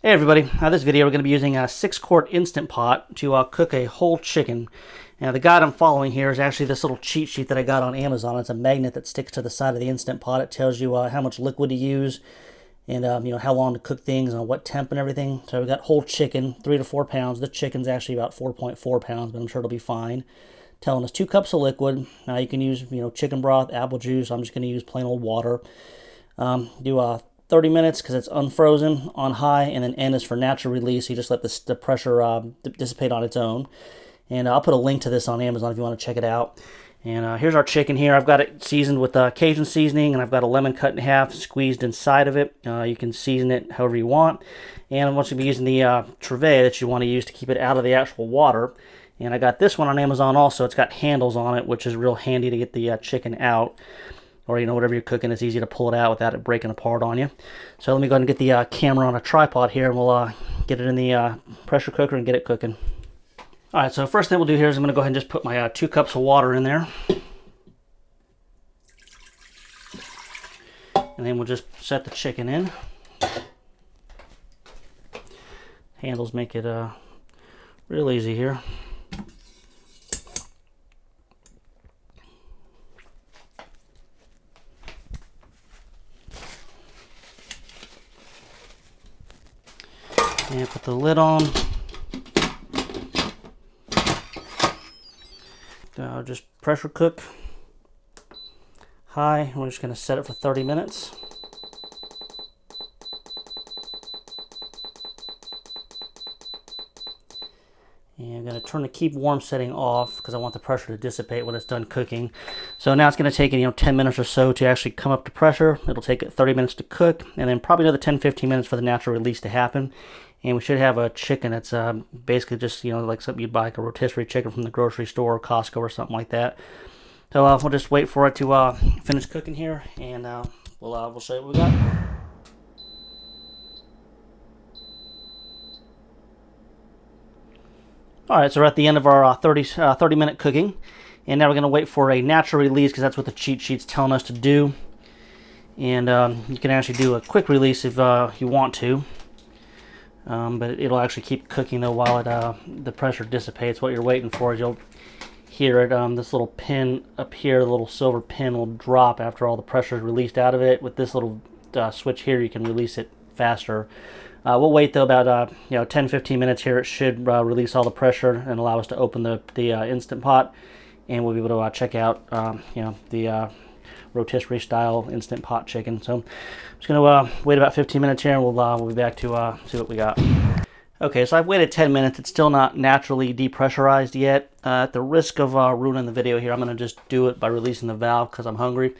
Hey everybody, this video we're going to be using a 6-quart Instant Pot to cook a whole chicken. Now the guide I'm following here is actually this little cheat sheet that I got on Amazon. It's a magnet that sticks to the side of the Instant Pot. It tells you how much liquid to use and how long to cook things and what temp and everything. So we got whole chicken, 3 to 4 pounds. The chicken's actually about 4.4 pounds, but I'm sure it'll be fine. Telling us 2 cups of liquid. Now you can use chicken broth, apple juice. I'm just going to use plain old water. Do 30 minutes because it's unfrozen on high, and then N is for natural release. You just let the pressure dissipate on its own. And I'll put a link to this on Amazon if you want to check it out. And here's our chicken here. I've got it seasoned with Cajun seasoning, and I've got a lemon cut in half squeezed inside of it. You can season it however you want. And I'm also going to be using the trivet that you want to use to keep it out of the actual water. And I got this one on Amazon also. It's got handles on it, which is real handy to get the chicken out. Or, whatever you're cooking, it's easy to pull it out without it breaking apart on you. So let me go ahead and get the camera on a tripod here, and we'll get it in the pressure cooker and get it cooking. Alright, so first thing we'll do here is I'm going to go ahead and just put my 2 cups of water in there. And then we'll just set the chicken in. Handles make it real easy here. And put the lid on. Just pressure cook high. We're just going to set it for 30 minutes. And I'm going to turn the keep warm setting off because I want the pressure to dissipate when it's done cooking. So now it's going to take 10 minutes or so to actually come up to pressure. It'll take 30 minutes to cook, and then probably another 10-15 minutes for the natural release to happen. And we should have a chicken that's basically just, like something you'd buy, like a rotisserie chicken from the grocery store or Costco or something like that. So we'll just wait for it to finish cooking here, and we'll show you what we got. Alright, so we're at the end of our 30-minute cooking. And now we're going to wait for a natural release because that's what the cheat sheet's telling us to do. And you can actually do a quick release if you want to. But it'll actually keep cooking though while the pressure dissipates. What you're waiting for is you'll hear it. This little pin up here, the little silver pin, will drop after all the pressure is released out of it. With this little switch here, you can release it faster. We'll wait though about 10-15 minutes here. It should release all the pressure and allow us to open the Instant Pot, and we'll be able to check out the rotisserie style Instant Pot chicken. So I'm just going to wait about 15 minutes here, and we'll be back to see what we got. Okay, so I've waited 10 minutes. It's still not naturally depressurized yet. At the risk of ruining the video here, I'm going to just do it by releasing the valve because I'm hungry.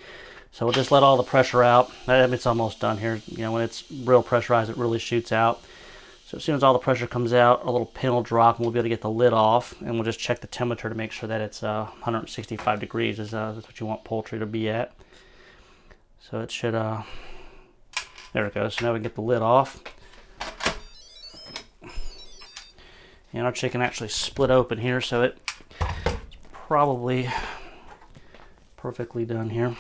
So we'll just let all the pressure out. It's almost done here. When it's real pressurized, it really shoots out. So as soon as all the pressure comes out, a little pin will drop, and we'll be able to get the lid off, and we'll just check the temperature to make sure that it's 165 degrees. That's what you want poultry to be at. So it should, there it goes. So now we can get the lid off. And our chicken actually split open here, so it's probably perfectly done here.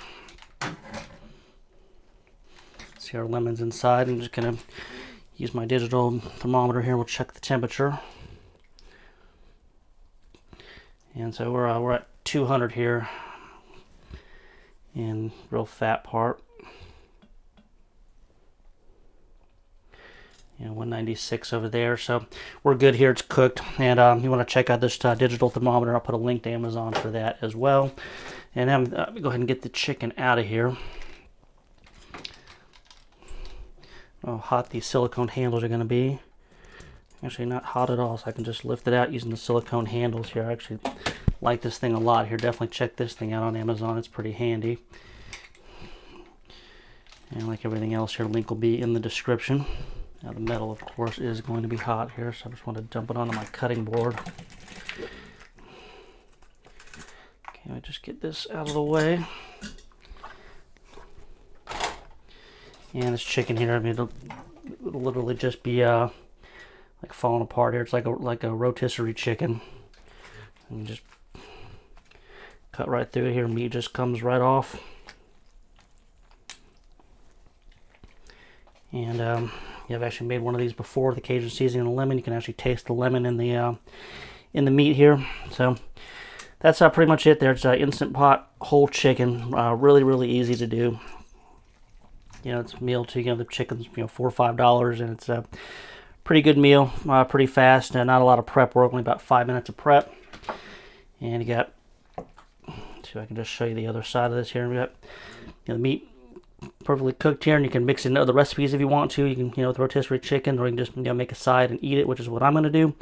See our lemons inside. I'm just going to use my digital thermometer here. We'll check the temperature. And so we're at 200 here. And real fat part. 196 over there. So we're good here. It's cooked. And you want to check out this digital thermometer. I'll put a link to Amazon for that as well. And then go ahead and get the chicken out of here. Oh, hot these silicone handles are going to be. Actually not hot at all, so I can just lift it out using the silicone handles here. I actually like this thing a lot here. Definitely check this thing out on Amazon. It's pretty handy. And like everything else here, link will be in the description. Now the metal, of course, is going to be hot here, so I just want to dump it onto my cutting board. Okay, I just get this out of the way. And this chicken here, it'll literally just be like falling apart here. It's like a rotisserie chicken. And just cut right through it here. Meat just comes right off. And yeah, I've actually made one of these before, the Cajun seasoning and lemon. You can actually taste the lemon in the meat here. So that's pretty much it there. It's Instant Pot whole chicken. Really, really easy to do. It's a meal too. The chicken's $4 or $5, and it's a pretty good meal. Pretty fast, and not a lot of prep work. Only about 5 minutes of prep. And you got, see if I can just show you the other side of this here. We got the meat perfectly cooked here, and you can mix in other recipes if you want to. You can with rotisserie chicken, or you can just make a side and eat it, which is what I'm going to do.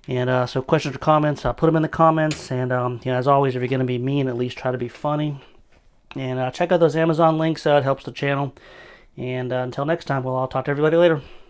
And so questions or comments, put them in the comments. And as always, if you're going to be mean, at least try to be funny. And check out those Amazon links. It helps the channel. And until next time, well, I'll talk to everybody later.